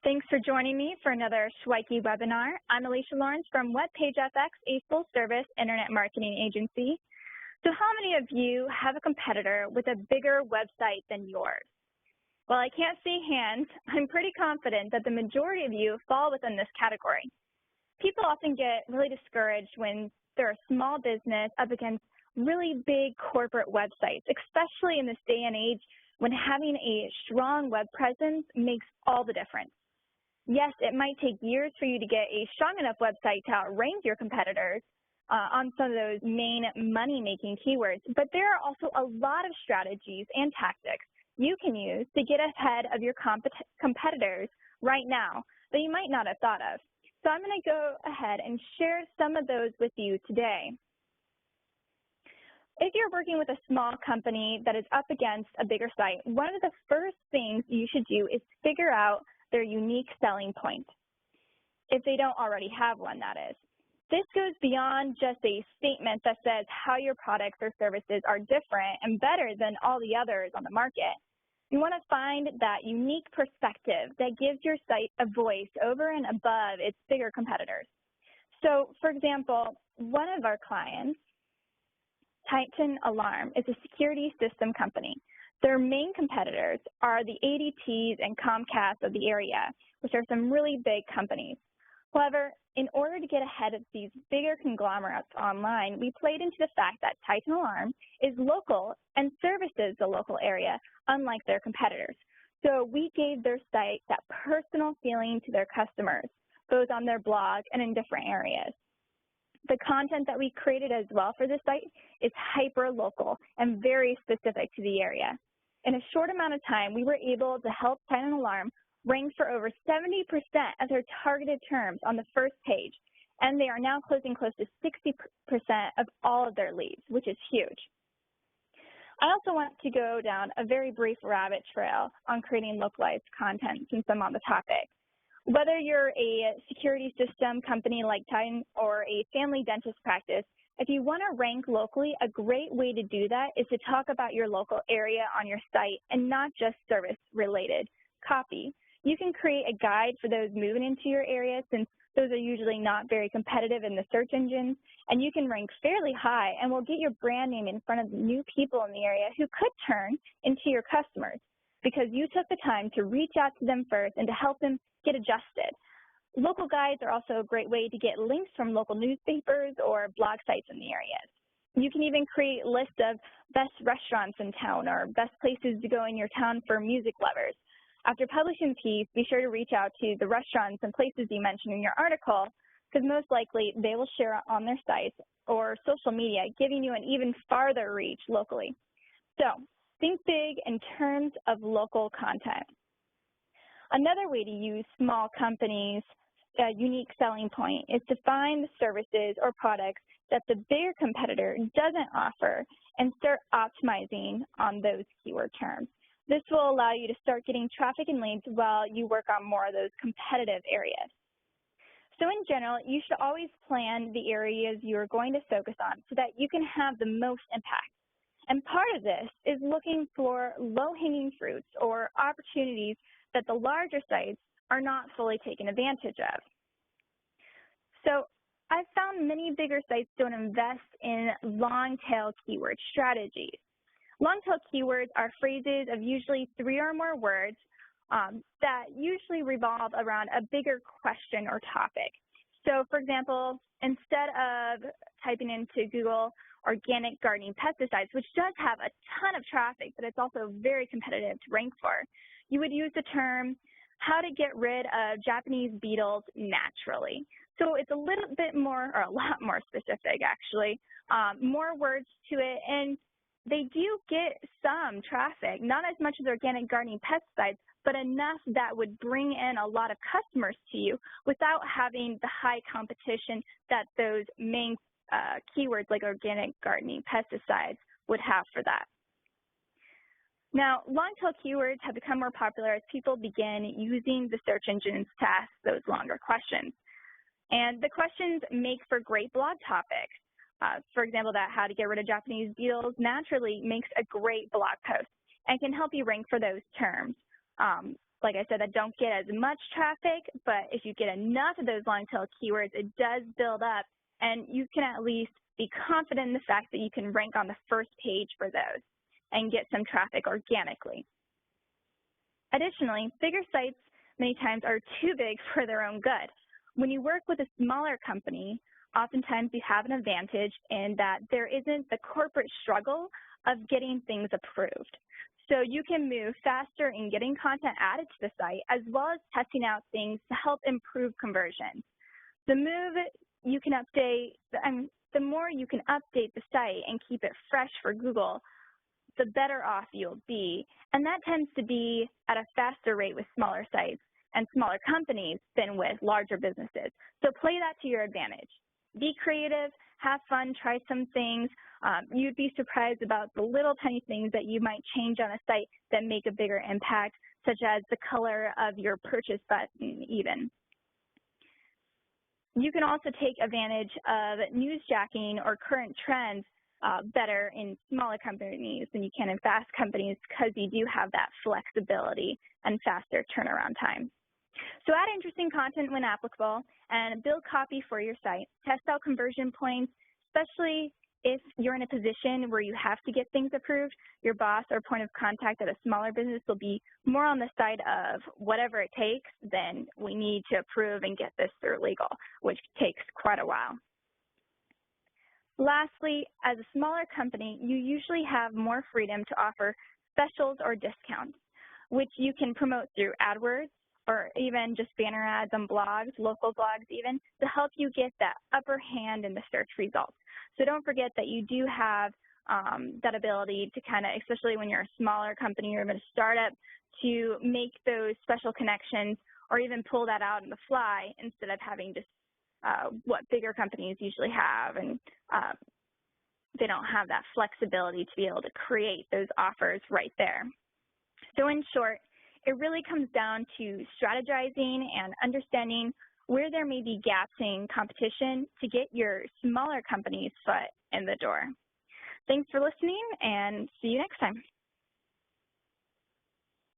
Thanks for joining me for another Schweike webinar. I'm Alicia Lawrence from WebPageFX, a full-service internet marketing agency. So how many of you have a competitor with a bigger website than yours? While I can't see hands, I'm pretty confident that the majority of you fall within this category. People often get really discouraged when they're a small business up against really big corporate websites, especially in this day and age when having a strong web presence makes all the difference. Yes, it might take years for you to get a strong enough website to outrank your competitors on some of those main money-making keywords, but there are also a lot of strategies and tactics you can use to get ahead of your competitors right now that you might not have thought of. So I'm going to go ahead and share some of those with you today. If you're working with a small company that is up against a bigger site, one of the first things you should do is figure out their unique selling point, if they don't already have one, that is. This goes beyond just a statement that says how your products or services are different and better than all the others on the market. You want to find that unique perspective that gives your site a voice over and above its bigger competitors. So, for example, one of our clients, Titan Alarm, is a security system company. Their main competitors are the ADTs and Comcast of the area, which are some really big companies. However, in order to get ahead of these bigger conglomerates online, we played into the fact that Titan Alarm is local and services the local area, unlike their competitors. So we gave their site that personal feeling to their customers, both on their blog and in different areas. The content that we created as well for this site is hyper-local and very specific to the area. In a short amount of time, we were able to help Titan Alarm rank for over 70% of their targeted terms on the first page, and they are now closing close to 60% of all of their leads, which is huge. I also want to go down a very brief rabbit trail on creating localized content since I'm on the topic. Whether you're a security system company like Titan or a family dentist practice, if you want to rank locally, a great way to do that is to talk about your local area on your site and not just service-related copy. You can create a guide for those moving into your area since those are usually not very competitive in the search engines, and you can rank fairly high and will get your brand name in front of new people in the area who could turn into your customers because you took the time to reach out to them first and to help them get adjusted. Local guides are also a great way to get links from local newspapers or blog sites in the areas. You can even create lists of best restaurants in town or best places to go in your town for music lovers. After publishing the piece, be sure to reach out to the restaurants and places you mentioned in your article because most likely they will share on their sites or social media, giving you an even farther reach locally. So think big in terms of local content. Another way to use small companies' unique selling point is to find the services or products that the bigger competitor doesn't offer and start optimizing on those keyword terms. This will allow you to start getting traffic and leads while you work on more of those competitive areas. So in general, you should always plan the areas you are going to focus on so that you can have the most impact. And part of this is looking for low-hanging fruits or opportunities that the larger sites are not fully taken advantage of. So I've found many bigger sites don't invest in long-tail keyword strategies. Long-tail keywords are phrases of usually 3 or more words that usually revolve around a bigger question or topic. So for example, instead of typing into Google organic gardening pesticides, which does have a ton of traffic, but it's also very competitive to rank for, you would use the term how to get rid of Japanese beetles naturally. So it's a little bit more, or a lot more specific actually, more words to it, and they do get some traffic, not as much as organic gardening pesticides, but enough that would bring in a lot of customers to you without having the high competition that those main keywords like organic gardening pesticides would have for that. Now, long-tail keywords have become more popular as people begin using the search engines to ask those longer questions. And the questions make for great blog topics. For example, that how to get rid of Japanese beetles naturally makes a great blog post and can help you rank for those terms. like I said, that don't get as much traffic, but if you get enough of those long tail keywords, it does build up, and you can at least be confident in the fact that you can rank on the first page for those and get some traffic organically. Additionally, bigger sites many times are too big for their own good. When you work with a smaller company, oftentimes you have an advantage in that there isn't the corporate struggle of getting things approved. So you can move faster in getting content added to the site, as well as testing out things to help improve conversion. The more you can update the site and keep it fresh for Google, the better off you'll be. And that tends to be at a faster rate with smaller sites and smaller companies than with larger businesses. So play that to your advantage. Be creative, have fun, try some things. You'd be surprised about the little tiny things that you might change on a site that make a bigger impact, such as the color of your purchase button even. You can also take advantage of newsjacking or current trends better in smaller companies than you can in fast companies, because you do have that flexibility and faster turnaround time. So add interesting content when applicable and build copy for your site. Test out conversion points, especially if you're in a position where you have to get things approved. Your boss or point of contact at a smaller business will be more on the side of whatever it takes than we need to approve and get this through legal, which takes quite a while. Lastly, as a smaller company, you usually have more freedom to offer specials or discounts, which you can promote through AdWords or even just banner ads on blogs, local blogs even, to help you get that upper hand in the search results. So don't forget that you do have that ability to kind of, especially when you're a smaller company or even a startup, to make those special connections or even pull that out on the fly instead of having just what bigger companies usually have, and they don't have that flexibility to be able to create those offers right there. So in short, it really comes down to strategizing and understanding where there may be gaps in competition to get your smaller company's foot in the door. Thanks for listening, and see you next time.